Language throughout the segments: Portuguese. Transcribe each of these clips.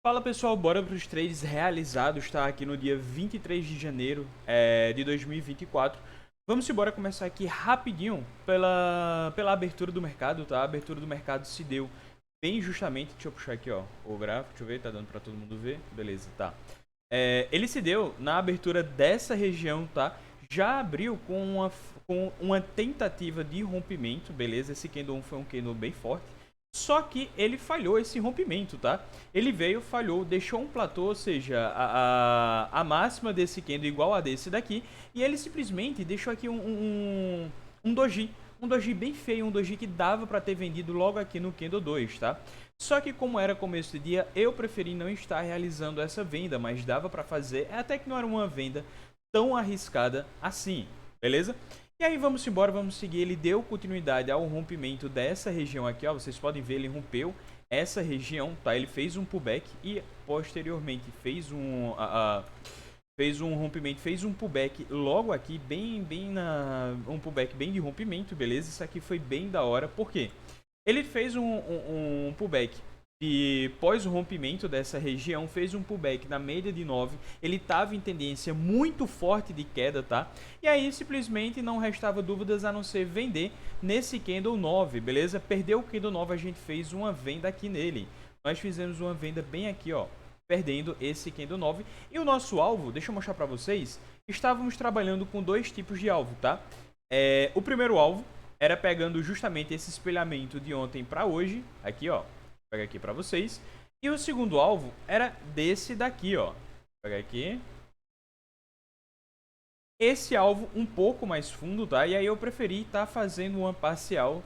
Fala pessoal, bora para os trades realizados, tá? Aqui no dia 23 de janeiro de 2024. Vamos embora começar aqui rapidinho pela abertura do mercado, tá? A abertura do mercado se deu bem justamente, deixa eu puxar aqui, ó, o gráfico, deixa eu ver, tá dando para todo mundo ver, beleza, tá. Ele se deu na abertura dessa região, tá? Já abriu com uma tentativa de rompimento, beleza? Esse candle foi um candle bem forte. Só que ele falhou esse rompimento, tá? Ele veio, falhou, deixou um platô, ou seja, a máxima desse candle igual a desse daqui. E ele simplesmente deixou aqui um doji. Um doji bem feio, um doji que dava para ter vendido logo aqui no candle 2, tá? Só que como era começo de dia, eu preferi não estar realizando essa venda, mas dava para fazer, até que não era uma venda tão arriscada assim, beleza? E aí vamos embora, vamos seguir. Ele deu continuidade ao rompimento dessa região aqui, ó. Vocês podem ver, ele rompeu essa região, tá? Ele fez um pullback e posteriormente fez um rompimento, fez um pullback logo aqui, um pullback bem de rompimento, beleza? Isso aqui foi bem da hora, por quê? Ele fez um pullback e pós o rompimento dessa região, fez um pullback na média de 9. Ele estava em tendência muito forte de queda, tá? E aí simplesmente não restava dúvidas a não ser vender nesse candle 9, beleza? Perdeu o candle 9, a gente fez uma venda aqui nele. Nós fizemos uma venda bem aqui, ó, perdendo esse candle 9. E o nosso alvo, deixa eu mostrar para vocês, estávamos trabalhando com dois tipos de alvo, tá? O primeiro alvo era pegando justamente esse espelhamento de ontem para hoje, aqui, ó. Vou pegar aqui para vocês. E o segundo alvo era desse daqui, ó. Vou pegar aqui. Esse alvo um pouco mais fundo, tá? E aí eu preferi estar fazendo uma parcial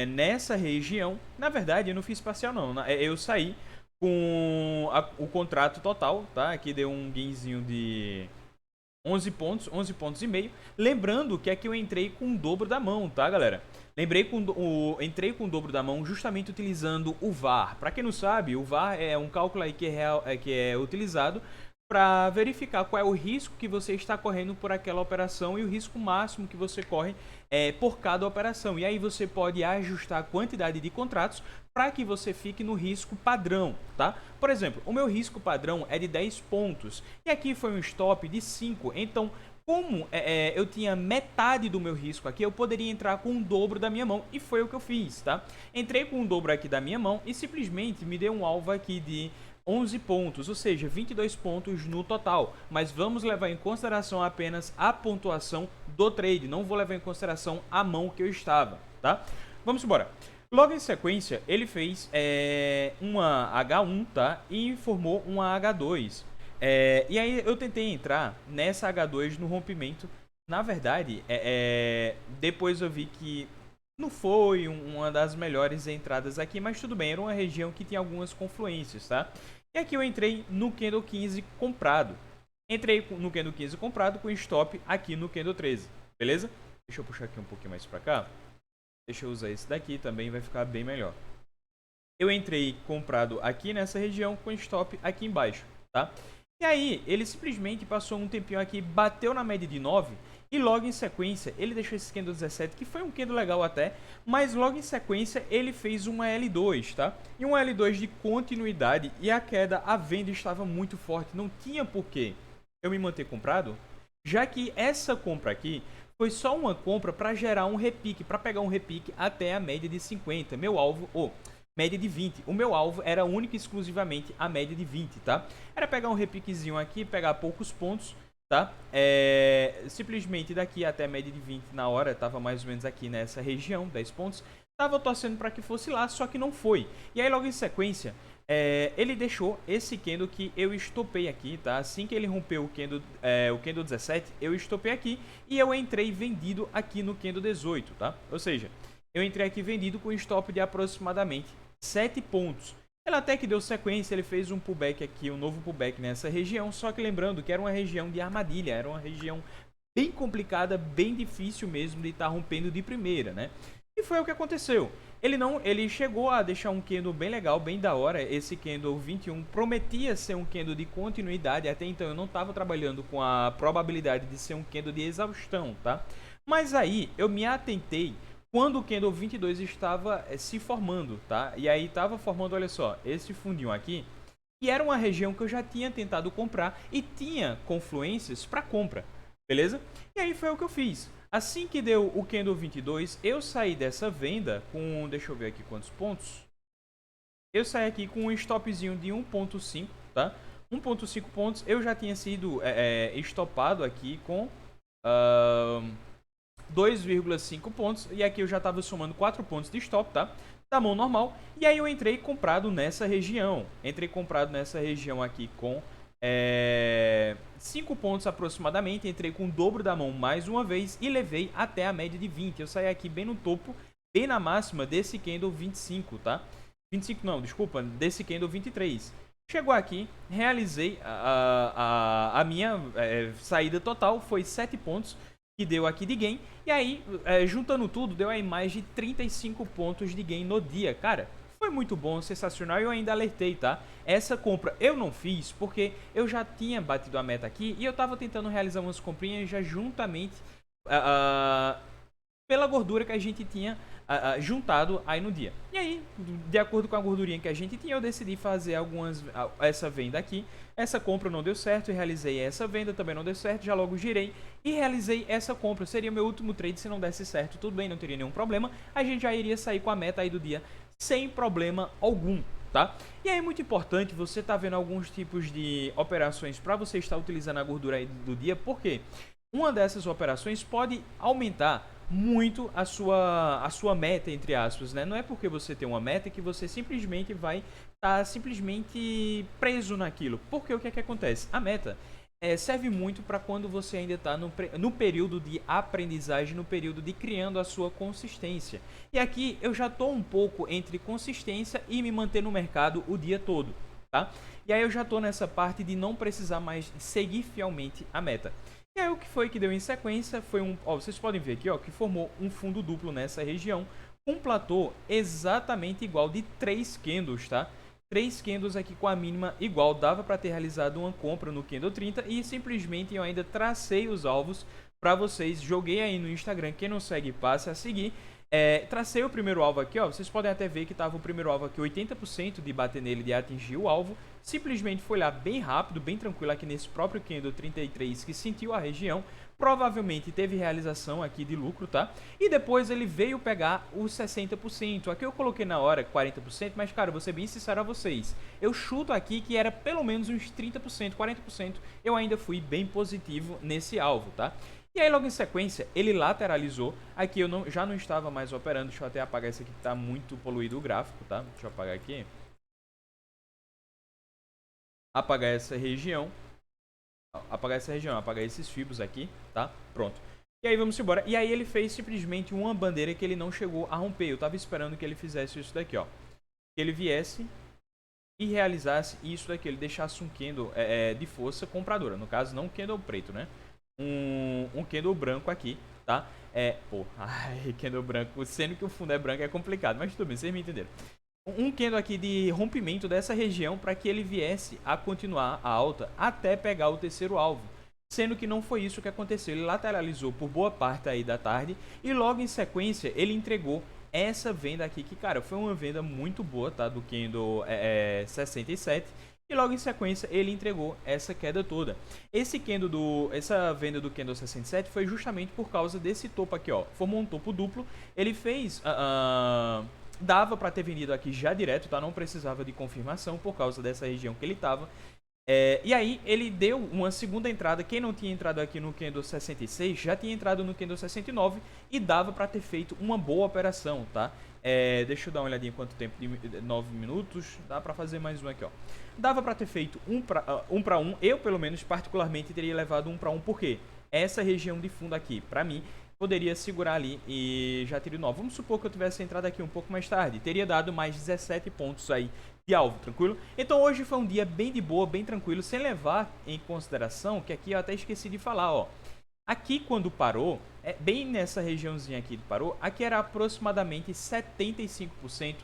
nessa região. Na verdade, eu não fiz parcial não, né? Eu saí com o contrato total, tá? Aqui deu um gainzinho de 11 pontos e meio. Lembrando que aqui eu entrei com o dobro da mão, tá, galera? Entrei com o dobro da mão justamente utilizando o VAR. Para quem não sabe, o VAR é um cálculo aí que é utilizado para verificar qual é o risco que você está correndo por aquela operação e o risco máximo que você corre por cada operação. E aí você pode ajustar a quantidade de contratos para que você fique no risco padrão, tá? Por exemplo, o meu risco padrão é de 10 pontos e aqui foi um stop de 5, então como eu tinha metade do meu risco aqui, eu poderia entrar com o dobro da minha mão e foi o que eu fiz, tá? Entrei com o dobro aqui da minha mão e simplesmente me deu um alvo aqui de 11 pontos, ou seja, 22 pontos no total. Mas vamos levar em consideração apenas a pontuação do trade, não vou levar em consideração a mão que eu estava, tá? Vamos embora. Logo em sequência, ele fez uma H1, tá? E formou uma H2. E aí eu tentei entrar nessa H2 no rompimento. Na verdade, depois eu vi que não foi uma das melhores entradas aqui, mas tudo bem, era uma região que tinha algumas confluências, tá? E aqui eu entrei no candle 15 comprado. Entrei no candle 15 comprado com stop aqui no candle 13, beleza? Deixa eu puxar aqui um pouquinho mais pra cá. Deixa eu usar esse daqui, também vai ficar bem melhor. Eu entrei comprado aqui nessa região com stop aqui embaixo, tá? E aí, ele simplesmente passou um tempinho aqui, bateu na média de 9 e logo em sequência, ele deixou esse candle 17, que foi um candle legal até, mas logo em sequência ele fez uma L2, tá? E uma L2 de continuidade e a queda, a venda estava muito forte, não tinha porquê eu me manter comprado, já que essa compra aqui foi só uma compra para gerar um repique, para pegar um repique até a média de 50. Meu alvo, média de 20. O meu alvo era único e exclusivamente a média de 20, tá? Era pegar um repiquezinho aqui, pegar poucos pontos, tá? Simplesmente daqui até a média de 20 na hora, tava mais ou menos aqui nessa região, 10 pontos. Tava torcendo para que fosse lá, só que não foi. E aí logo em sequência, ele deixou esse candle que eu estopei aqui, tá? Assim que ele rompeu o candle 17, eu estopei aqui e eu entrei vendido aqui no candle 18, tá? Ou seja, eu entrei aqui vendido com stop de aproximadamente 7 pontos. Ele até que deu sequência, ele fez um pullback aqui, um novo pullback nessa região, só que lembrando que era uma região de armadilha, era uma região bem complicada, bem difícil mesmo de estar rompendo de primeira, né? E foi o que aconteceu. Ele chegou a deixar um candle bem legal, bem da hora. Esse candle 21 prometia ser um candle de continuidade, até então eu não estava trabalhando com a probabilidade de ser um candle de exaustão, tá? Mas aí eu me atentei quando o candle 22 estava se formando, tá? E aí estava formando, olha só, esse fundinho aqui E era uma região que eu já tinha tentado comprar e tinha confluências para compra, beleza? E aí foi o que eu fiz. Assim que deu o candle 22, eu saí dessa venda com, deixa eu ver aqui quantos pontos. Eu saí aqui com um stopzinho de 1.5, tá? 1.5 pontos, eu já tinha sido estopado aqui com 2,5 pontos. E aqui eu já estava somando 4 pontos de stop, tá? Da mão normal. E aí eu entrei comprado nessa região. Entrei comprado nessa região aqui com 5 pontos aproximadamente. Entrei com o dobro da mão mais uma vez e levei até a média de 20. Eu saí aqui bem no topo, bem na máxima desse candle 25, tá? 25 não, desculpa, desse candle 23. Chegou aqui, realizei a minha saída total, foi 7 pontos que deu aqui de gain. E aí, juntando tudo, deu aí mais de 35 pontos de gain no dia. Cara, foi muito bom, sensacional. E eu ainda alertei, tá? Essa compra eu não fiz porque eu já tinha batido a meta aqui e eu tava tentando realizar umas comprinhas já juntamente pela gordura que a gente tinha juntado aí no dia. E aí, de acordo com a gordurinha que a gente tinha, eu decidi fazer essa venda aqui. Essa compra não deu certo, e realizei essa venda, também não deu certo, já logo girei e realizei essa compra. Seria meu último trade se não desse certo, tudo bem, não teria nenhum problema. A gente já iria sair com a meta aí do dia sem problema algum, tá? E aí é muito importante você tá vendo alguns tipos de operações para você estar utilizando a gordura aí do dia, porque uma dessas operações pode aumentar muito a sua meta, entre aspas, né? Não é porque você tem uma meta que você simplesmente vai estar simplesmente preso naquilo. Porque o que é que acontece? A meta serve muito para quando você ainda está no período de aprendizagem, no período de criando a sua consistência. E aqui eu já estou um pouco entre consistência e me manter no mercado o dia todo, tá? E aí eu já estou nessa parte de não precisar mais seguir fielmente a meta. E aí o que foi que deu em sequência foi vocês podem ver aqui, ó, que formou um fundo duplo nessa região, um platô exatamente igual de 3 candles, tá? 3 candles aqui com a mínima igual, dava para ter realizado uma compra no candle 30 e simplesmente eu ainda tracei os alvos para vocês, joguei aí no Instagram, quem não segue passe a seguir. Tracei o primeiro alvo aqui, ó. Vocês podem até ver que estava o primeiro alvo aqui, 80% de bater nele, de atingir o alvo. Simplesmente foi lá bem rápido, bem tranquilo aqui nesse próprio candle 33 que sentiu a região. Provavelmente teve realização aqui de lucro, tá? E depois ele veio pegar os 60%. Aqui eu coloquei na hora 40%, mas cara, vou ser bem sincero a vocês. Eu chuto aqui que era pelo menos uns 30%, 40%. Eu ainda fui bem positivo nesse alvo, tá? E aí logo em sequência ele lateralizou. Aqui eu já não estava mais operando. Deixa eu até apagar isso aqui que está muito poluído o gráfico, tá? Deixa eu apagar aqui. Apagar essa região. Apagar essa região, apagar esses fibros aqui, tá? Pronto. E aí vamos embora. E aí ele fez simplesmente uma bandeira que ele não chegou a romper. Eu estava esperando que ele fizesse isso daqui, ó. Que ele viesse e realizasse isso daqui. Ele deixasse um candle de força compradora. No caso, não um candle preto, né? Um candle branco aqui, tá? Candle branco, sendo que o fundo é branco é complicado, mas tudo bem, vocês me entenderam. Um candle aqui de rompimento dessa região para que ele viesse a continuar a alta até pegar o terceiro alvo. Sendo que não foi isso que aconteceu, ele lateralizou por boa parte aí da tarde e logo em sequência ele entregou essa venda aqui, que cara, foi uma venda muito boa, tá? Do candle 67. E logo em sequência ele entregou essa queda toda. Essa venda do candle 67 foi justamente por causa desse topo aqui, ó. Formou um topo duplo. Ele fez... dava para ter vendido aqui já direto, tá? Não precisava de confirmação por causa dessa região que ele tava. E aí ele deu uma segunda entrada. Quem não tinha entrado aqui no candle 66 já tinha entrado no candle 69 e dava para ter feito uma boa operação, tá? Deixa eu dar uma olhadinha quanto tempo, de 9 minutos, dá pra fazer mais um aqui, ó. Dava pra ter feito um para um, eu pelo menos particularmente teria levado 1 para 1, porque essa região de fundo aqui, pra mim, poderia segurar ali e já teria 9. Vamos supor que eu tivesse entrado aqui um pouco mais tarde, teria dado mais 17 pontos aí de alvo, tranquilo? Então hoje foi um dia bem de boa, bem tranquilo, sem levar em consideração que aqui eu até esqueci de falar, ó. Aqui quando parou, bem nessa regiãozinha aqui que parou, aqui era aproximadamente 75%.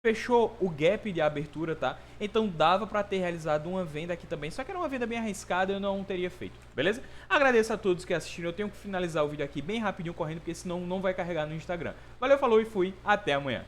Fechou o gap de abertura, tá? Então dava para ter realizado uma venda aqui também. Só que era uma venda bem arriscada, eu não teria feito, beleza? Agradeço a todos que assistiram. Eu tenho que finalizar o vídeo aqui bem rapidinho correndo, porque senão não vai carregar no Instagram. Valeu, falou e fui. Até amanhã.